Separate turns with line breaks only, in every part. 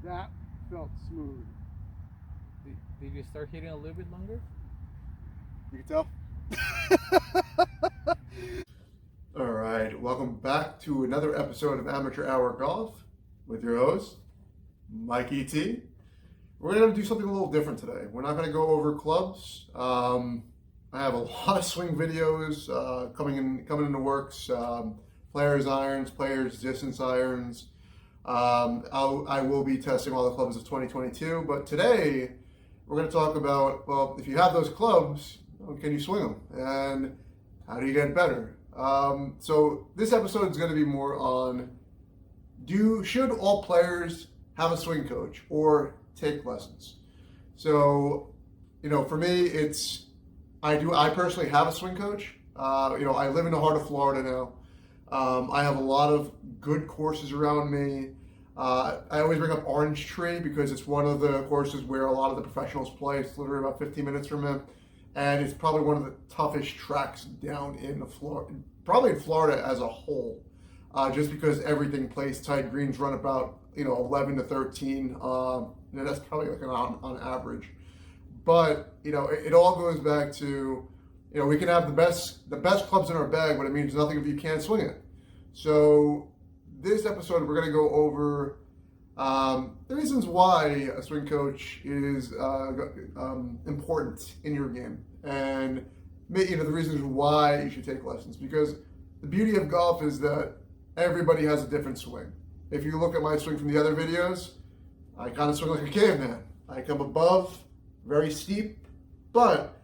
That felt smooth.
Did you start hitting a little bit longer?
You can tell. All right, welcome back to another episode of Amateur Hour Golf with your host, Mike E.T. We're going to do something a little different today. We're not going to go over clubs. I have a lot of swing videos coming in the works. Players irons, players distance irons. I will be testing all the clubs of 2022, but today we're going to talk about, well, if you have those clubs, can you swing them? And how do you get better? So this episode is going to be more on, should all players have a swing coach or take lessons? So, for me, I personally have a swing coach. I live in the heart of Florida now. I have a lot of good courses around me. I always bring up Orange Tree because it's one of the courses where a lot of the professionals play. It's literally about 15 minutes from me. And it's probably one of the toughest tracks down in Florida, probably in Florida as a whole, just because everything plays tight. Greens run about 11 to 13. That's probably like on average. But it all goes back to we can have the best clubs in our bag, but it means nothing if you can't swing it. So this episode we're going to go over the reasons why a swing coach is important in your game, and the reasons why you should take lessons. Because the beauty of golf is that everybody has a different swing. If you look at my swing from the other videos, I kind of swing like a caveman. I come above, very steep, but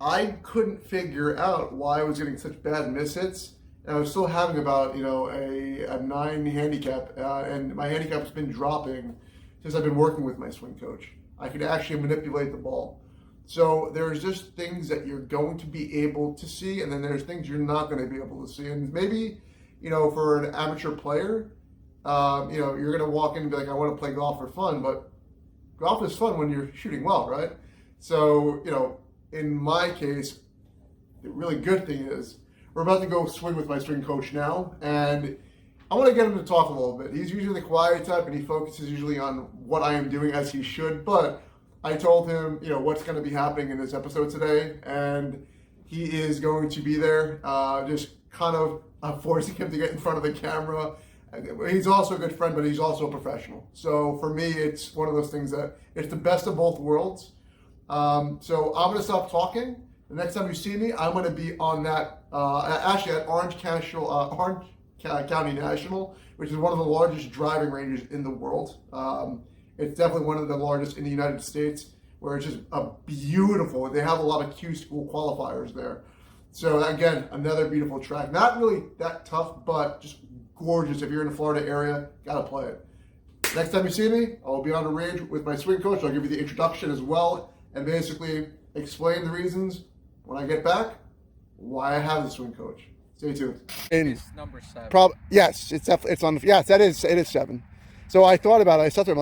I couldn't figure out why I was getting such bad mishits. And I was still having about, a 9 handicap, and my handicap's been dropping since I've been working with my swing coach. I could actually manipulate the ball. So there's just things that you're going to be able to see, and then there's things you're not going to be able to see. And maybe, for an amateur player, you're going to walk in and be like, I want to play golf for fun, but golf is fun when you're shooting well, right? So, in my case, the really good thing is we're about to go swing with my swing coach now, and I want to get him to talk a little bit. He's usually the quiet type, and he focuses usually on what I am doing, as he should, but I told him, what's going to be happening in this episode today, and he is going to be there, just kind of forcing him to get in front of the camera. He's also a good friend, but he's also a professional. So for me, it's one of those things that it's the best of both worlds. So I'm going to stop talking. The next time you see me, I'm going to be on that, actually at Orange County National, which is one of the largest driving ranges in the world. It's definitely one of the largest in the United States, where it's just beautiful. They have a lot of Q school qualifiers there. So again, another beautiful track. Not really that tough, but just gorgeous. If you're in the Florida area, gotta play it. Next time you see me, I'll be on the range with my swing coach. I'll give you the introduction as well, and basically explain the reasons when I get back why I have the swing coach. Stay tuned.
It's number 7.
Yes, it's on. Yes, it is 7. So I thought about it. I said to him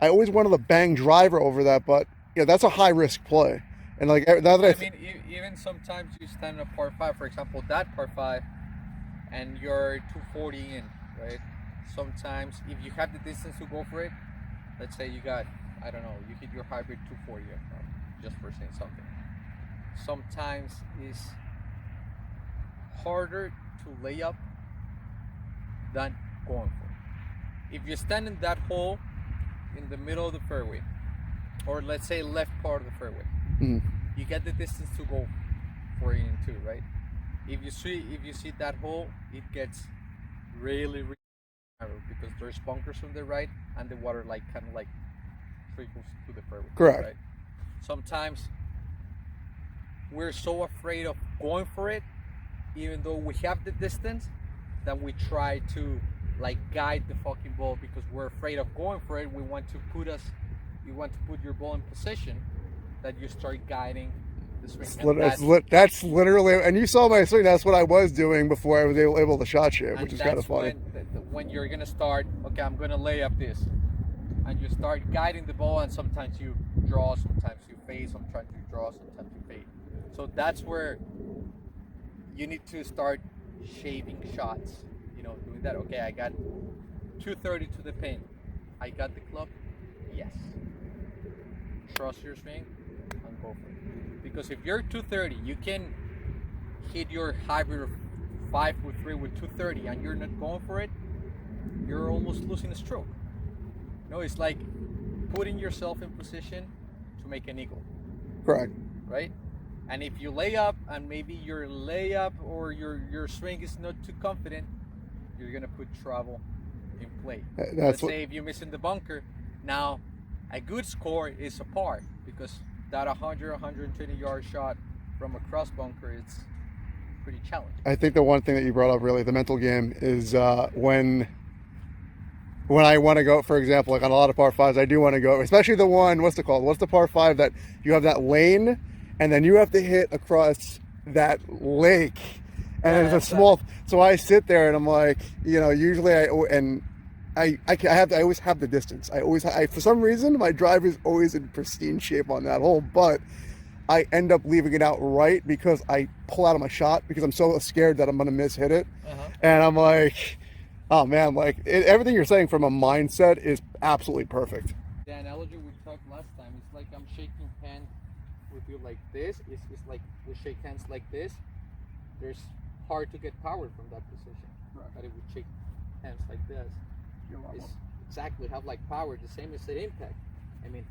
I always wanted to bang driver over that, but that's a high risk play. And now that
even sometimes you stand a par 5, for example, that par 5, and you're 240 in, right? Sometimes if you have the distance to go for it, let's say you got, I don't know, you hit your hybrid 240, just for saying something. Sometimes it's harder to lay up than going for it. If you stand in that hole in the middle of the fairway, or let's say left part of the fairway, you get the distance to go for it into, right? If you see that hole, it gets really, really narrow because there's bunkers on the right and the water kind of trickles to the fairway.
Correct.
Right? Sometimes we're so afraid of going for it, even though we have the distance, that we try to guide the fucking ball because we're afraid of going for it. You want to put your ball in position that you start guiding the swing.
That's literally, and you saw my swing. That's what I was doing before I was able to shot shape, which is kind of funny.
When you're gonna start, okay, I'm gonna lay up this, and you start guiding the ball, and sometimes you draw, sometimes you fade, sometimes you draw, sometimes you fade. So that's where you need to start shaving shots. Doing that. Okay, I got 230 to the pin. I got the club, yes. Trust your swing and go for it. Because if you're 230, you can hit your hybrid 5 with 3 with 230 and you're not going for it, you're almost losing a stroke. No, it's like putting yourself in position to make an eagle.
Correct.
Right? And if you lay up and maybe your layup or your swing is not too confident, you're gonna put trouble in play. Let's say if you miss in the bunker, now a good score is a par because that 120 yard shot from a cross bunker is pretty challenging.
I think the one thing that you brought up, really, the mental game, is when I want to go, for example, like on a lot of par fives, I do want to go, especially the one, what's it called? What's the par five that you have that lane and then you have to hit across that lake and it's a small, so I sit there and I'm like, you know, usually I always have the distance. For some reason, my drive is always in pristine shape on that hole, but I end up leaving it out right because I pull out of my shot because I'm so scared that I'm going to mishit it. And I'm like, oh man, like everything you're saying from a mindset is absolutely perfect.
The analogy we talked last time, it's like I'm shaking hands with you like this. It's like we shake hands like this. There's hard to get power from that position. Right. But if we shake hands like this, it's exactly have like power, the same as the impact. I mean,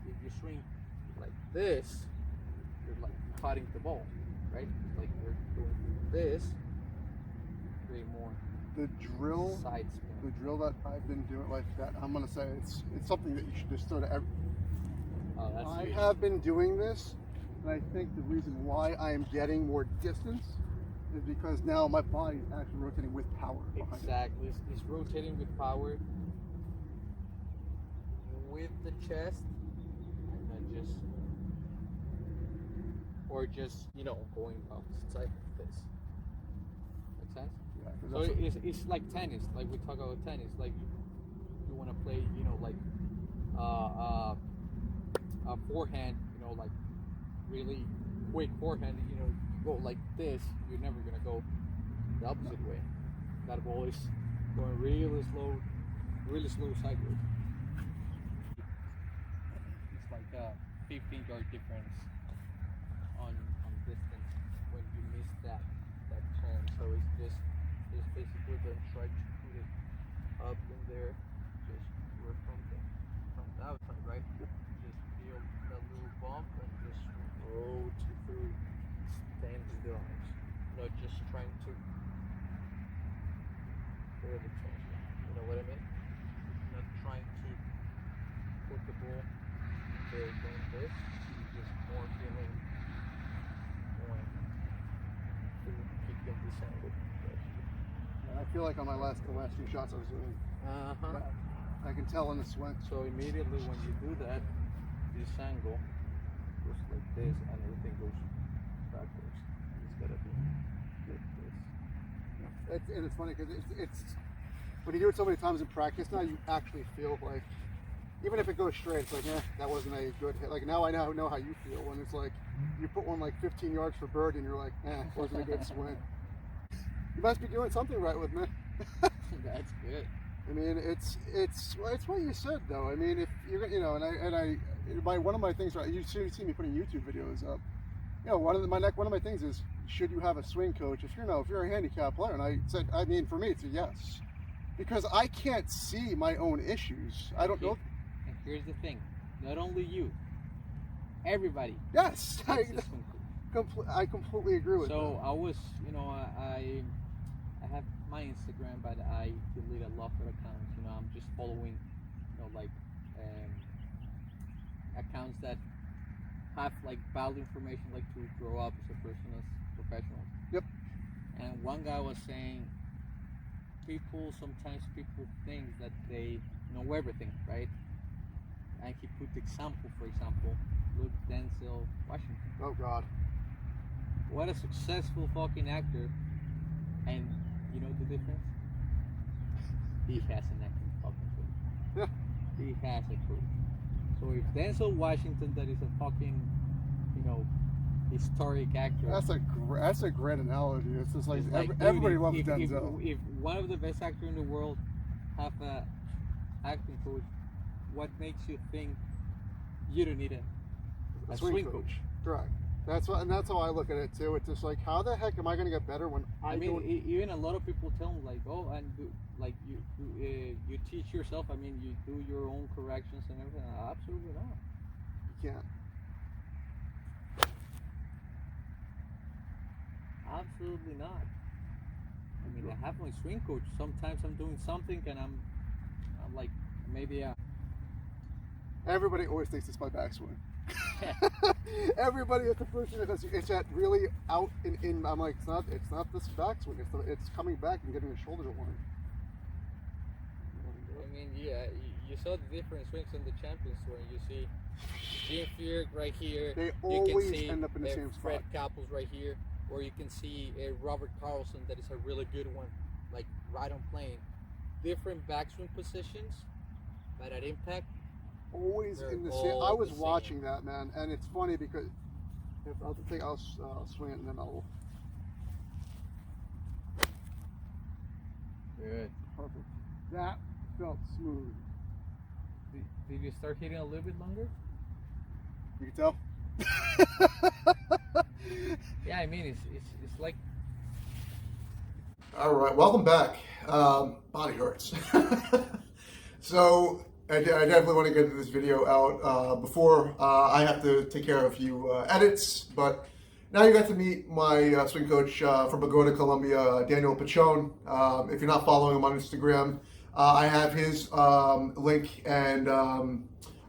if you swing like this, you're like cutting the ball, right? Like you're doing this, way more.
The drill that I've been doing like that, I'm gonna say it's something that you should just throw to every. I have been doing this, and I think the reason why I am getting more distance is because now my body is actually rotating with power.
Exactly, it's rotating with power, with the chest, and then just you know, going outside like this. Make sense? Yeah, so it's like tennis, like we talk about tennis, like you want to play, you know, like a forehand, you know, like really quick forehand, you know, go like this, you're never gonna go the opposite way. That ball is going really slow sideways. It's like a 15-yard difference on distance when you miss that turn. So it's basically don't try to put it up in there, just work from the outside, right? Just feel that little bump and just rotate through, stand with the arms, not just trying to really change it. You know what I mean? Not trying to put the ball there doing this, just more feeling going to keep them this angle.
I feel like on the last few shots I was doing. I can tell in the swing.
So immediately when you do that, this angle goes like this and everything goes backwards. It's gotta be like this.
Yeah. And it's funny because it's when you do it so many times in practice now, you actually feel like, even if it goes straight, it's like, that wasn't a good hit. Like now I know how you feel when it's like you put one like 15 yards for birdie and you're like, wasn't a good swing. You must be doing something right with me.
That's good.
I mean, it's what you said though. I mean, if you're, you know, one of my things, right? You see me putting YouTube videos up. You know, one of my things is, should you have a swing coach? If you're a handicap player, and I said, I mean, for me, it's a yes, because I can't see my own issues. I don't know.
And here's the thing: not only you, everybody.
Yes, I completely agree with that.
So I was, you know, I have my Instagram, but I delete a lot of accounts. You know, I'm just following, you know, like accounts that have like valid information, like to grow up as a person, as professional.
Yep.
And one guy was saying, sometimes people think that they know everything, right? And he put the example, for example, look, Denzel Washington.
Oh God.
What a successful fucking actor. And you know the difference? He has an acting fucking career.
Yeah.
He has a career. So if Denzel Washington, that is a fucking, you know, historic actor.
That's a great analogy. It's just like, everybody loves Denzel.
If one of the best actors in the world have a acting coach, what makes you think you don't need a swing coach?
Correct. That's how I look at it too. It's just like, how the heck am I going to get better when
I mean, even a lot of people tell me like, oh, and you teach yourself. I mean, you do your own corrections and everything. Absolutely not.
You can't.
Absolutely not. I mean, I have my swing coach. Sometimes I'm doing something and I'm like, maybe
Everybody always thinks it's my backswing. Everybody at the first thing because it's that really out in. I'm like, it's not this backswing. It's coming back and getting the shoulders aligned.
I mean, yeah, you saw the different swings in the Champions Tour. You see Jim Furyk right here.
They
you
always
can see
end up in the same
Fred
spot.
Couples right here, or you can see Robert Carlson. That is a really good one, like right on plane. Different backswing positions, but at impact.
Always
They're
in the
all
same. I was
the same.
watching that, man, and it's funny because if I'll swing it and then I'll.
Good.
Perfect. That felt smooth.
Did you start hitting a little bit longer?
You can tell.
Yeah, I mean it's like.
All right, welcome back. Body hurts. So I definitely want to get this video out before I have to take care of a few edits. But now you got to meet my swing coach from Bogota, Colombia, Daniel Pachon. If you're not following him on Instagram, I have his link and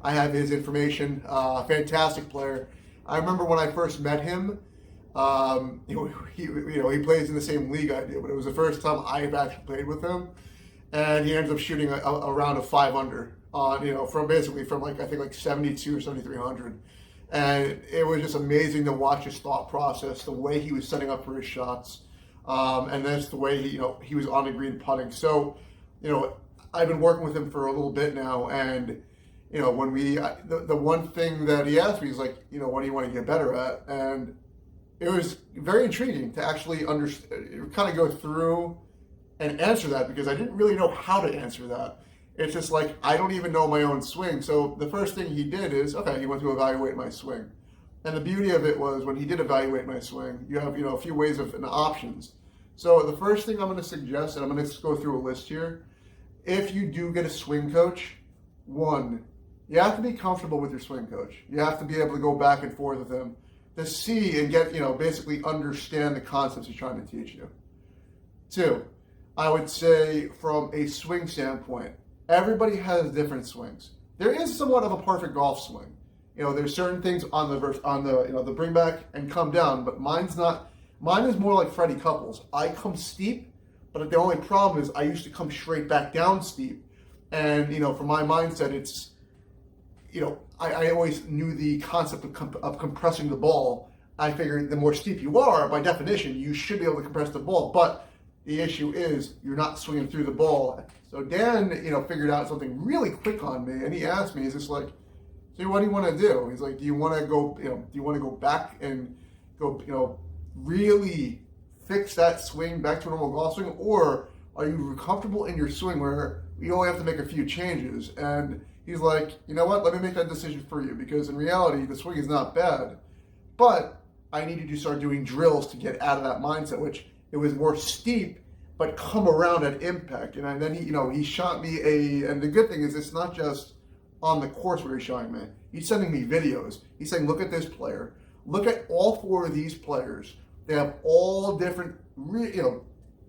I have his information. Fantastic player. I remember when I first met him. He plays in the same league I do, but it was the first time I've actually played with him, and he ends up shooting a round of 5 under on from like I think like 72 or 7300, and it was just amazing to watch his thought process, the way he was setting up for his shots, and that's the way he was on the green putting. So, I've been working with him for a little bit now, and when the one thing that he asked me is like, what do you want to get better at? And it was very intriguing to actually kind of go through and answer that, because I didn't really know how to answer that. It's just like, I don't even know my own swing. So the first thing he did is, he went to evaluate my swing. And the beauty of it was, when he did evaluate my swing, you have, a few ways and options. So the first thing I'm going to suggest, and I'm going to go through a list here, if you do get a swing coach, one, you have to be comfortable with your swing coach. You have to be able to go back and forth with him to see and get, basically understand the concepts he's trying to teach you. Two, I would say from a swing standpoint, everybody has different swings. There is somewhat of a perfect golf swing. There's certain things on the bring back and come down, but mine's not. Mine is more like Freddie Couples. I come steep, but the only problem is I used to come straight back down steep. And, for my mindset, it's, I always knew the concept of compressing the ball. I figured the more steep you are, by definition, you should be able to compress the ball. But the issue is you're not swinging through the ball. So Dan, figured out something really quick on me, and he asked me, "Is this like, so what do you want to do?" He's like, "Do you want to go, do you want to go back and go, really fix that swing back to a normal golf swing, or are you comfortable in your swing where you only have to make a few changes?" And he's like, "You know what? Let me make that decision for you, because in reality, the swing is not bad, but I needed to start doing drills to get out of that mindset, which it was more steep, but come around at impact." And then he shot me and the good thing is it's not just on the course where he's showing me. He's sending me videos. He's saying, look at this player. Look at all 4 of these players. They have all different,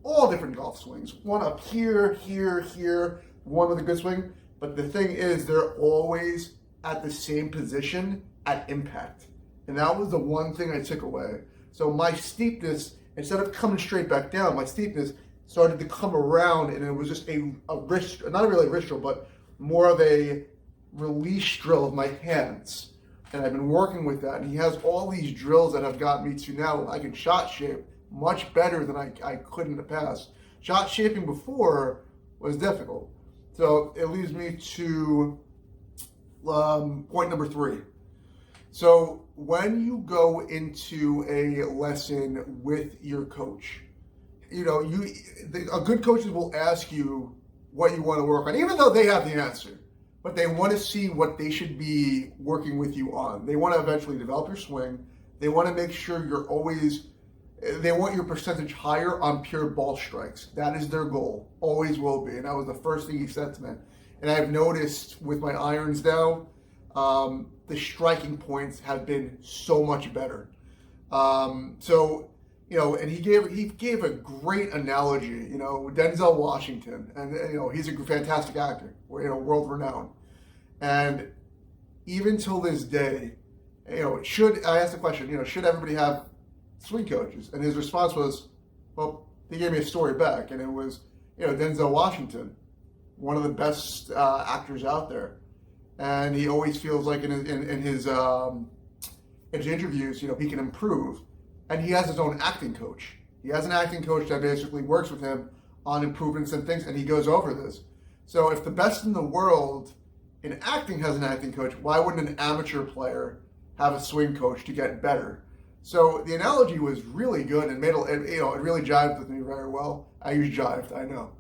all different golf swings. One up here, here, one with a good swing. But the thing is, they're always at the same position at impact. And that was the one thing I took away. So my steepness, instead of coming straight back down, my steepness started to come around, and it was just a wrist, not really a wrist drill, but more of a release drill of my hands. And I've been working with that. And he has all these drills that have gotten me to now I can shot shape much better than I could in the past. Shot shaping before was difficult. So it leads me to point number 3. So when you go into a lesson with your coach, a good coaches will ask you what you want to work on, even though they have the answer. but they want to see what they should be working with you on. They want to eventually develop your swing. They want to make sure they want your percentage higher on pure ball strikes. That is their goal, always will be. And that was the first thing he said to me. And I've noticed with my irons now, the striking points have been so much better. And he gave a great analogy, Denzel Washington, and he's a fantastic actor, world renowned. And even till this day, I asked the question, should everybody have swing coaches? And his response was, well, he gave me a story back, and it was, Denzel Washington, one of the best actors out there, and he always feels like in his interviews, he can improve, and he has his own acting coach. He has an acting coach that basically works with him on improvements and things, and he goes over this. So if the best in the world in acting has an acting coach, why wouldn't an amateur player have a swing coach to get better? So the analogy was really good and it really jived with me very well. I use jived, I know.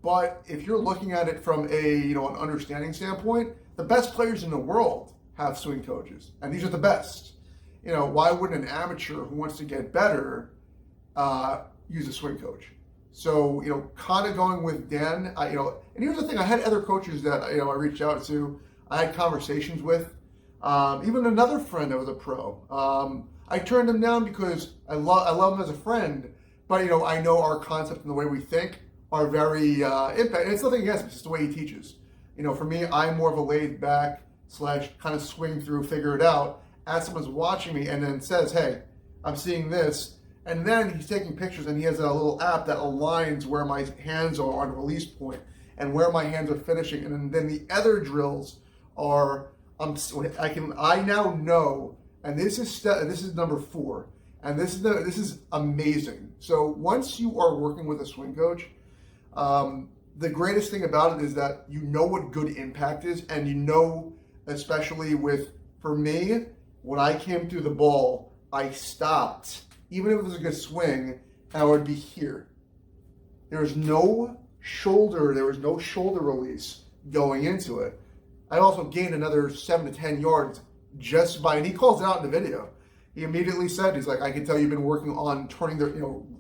But if you're looking at it from an understanding standpoint, the best players in the world have swing coaches, and these are the best. Why wouldn't an amateur who wants to get better use a swing coach? So, kind of going with Dan, and here's the thing, I had other coaches that, I reached out to, I had conversations with, even another friend that was a pro. I turned him down because I love him as a friend, but, I know our concept and the way we think are very impact. And it's nothing against him, it's just the way he teaches. For me, I'm more of a laid back / kind of swing through, figure it out, as someone's watching me and then says, hey, I'm seeing this. And then he's taking pictures and he has a little app that aligns where my hands are on release point and where my hands are finishing. And then the other drills are, I now know, and this is number 4. And this is amazing. So once you are working with a swing coach, the greatest thing about it is that you know what good impact is, and especially for me, when I came through the ball, I stopped. Even if it was a good swing, I would be here. There was no shoulder release going into it. I also gained another 7 to 10 yards and he calls it out in the video. He immediately said, he's like, I can tell you've been working on turning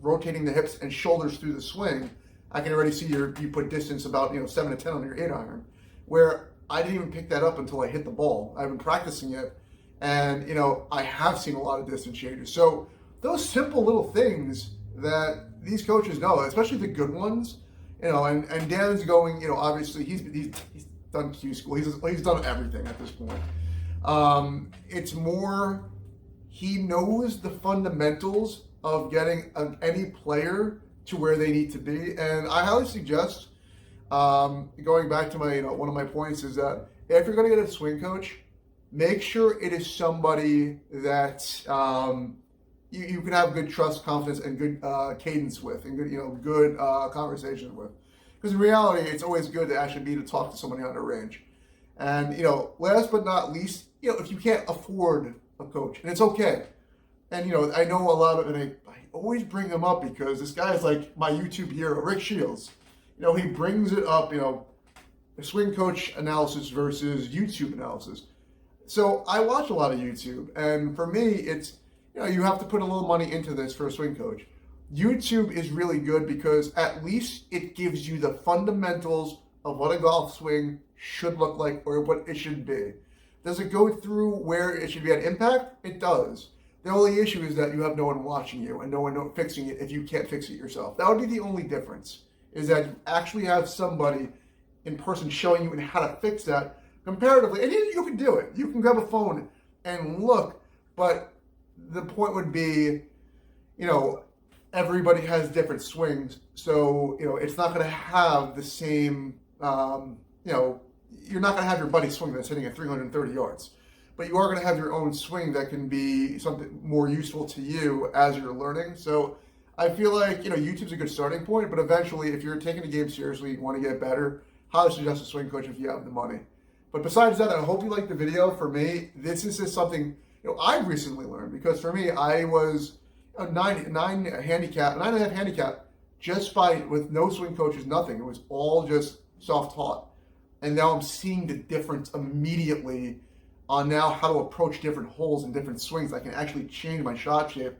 rotating the hips and shoulders through the swing. I can already see you put distance about 7 to 10 on your 8-iron, where I didn't even pick that up until I hit the ball. I've been practicing it, and I have seen a lot of distance changes. So those simple little things that these coaches know, especially the good ones, and Dan's going, obviously he's done Q school. He's done everything at this point. It's more, he knows the fundamentals of getting any player to where they need to be. And I highly suggest, going back to one of my points is that if you're going to get a swing coach, make sure it is somebody that you can have good trust, confidence, and good cadence with, and good conversation with. Because in reality, it's always good to actually be to talk to somebody on the range. And last but not least, if you can't afford a coach, and it's okay. And I know a lot of, and I always bring him up because this guy is like my YouTube hero, Rick Shields. He brings it up, swing coach analysis versus YouTube analysis. So I watch a lot of YouTube, and for me, it's, you have to put a little money into this for a swing coach. YouTube is really good because at least it gives you the fundamentals of what a golf swing should look like or what it should be. Does it go through where it should be at impact? It does. The only issue is that you have no one watching you and no one fixing it if you can't fix it yourself. That would be the only difference, is that you actually have somebody in person showing you how to fix that comparatively. And you can do it. You can grab a phone and look, but the point would be, everybody has different swings. So, it's not going to have the same, you're not going to have your buddy swing that's hitting at 330 yards. But you are going to have your own swing that can be something more useful to you as you're learning. So I feel like, YouTube's a good starting point, but eventually, if you're taking the game seriously, you want to get better, highly suggest a swing coach if you have the money. But besides that, I hope you liked the video. For me, this is just something, I've recently learned, because for me, I was a 9.5 handicap just with no swing coaches, nothing. It was all just self-taught. and now I'm seeing the difference immediately on now how to approach different holes and different swings. I can actually change my shot shape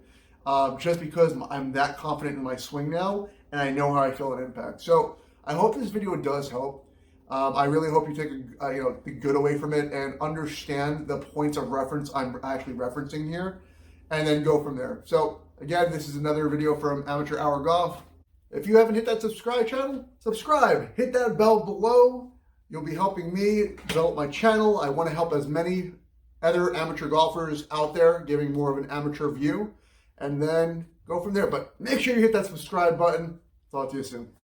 just because I'm that confident in my swing now, and I know how I feel at impact. So I hope this video does help. I really hope you take the good away from it and understand the points of reference I'm actually referencing here, and then go from there. So again, this is another video from Amateur Hour Golf. If you haven't hit that subscribe channel, subscribe. Hit that bell below. You'll be helping me develop my channel. I want to help as many other amateur golfers out there, giving more of an amateur view, and then go from there. But make sure you hit that subscribe button. Talk to you soon.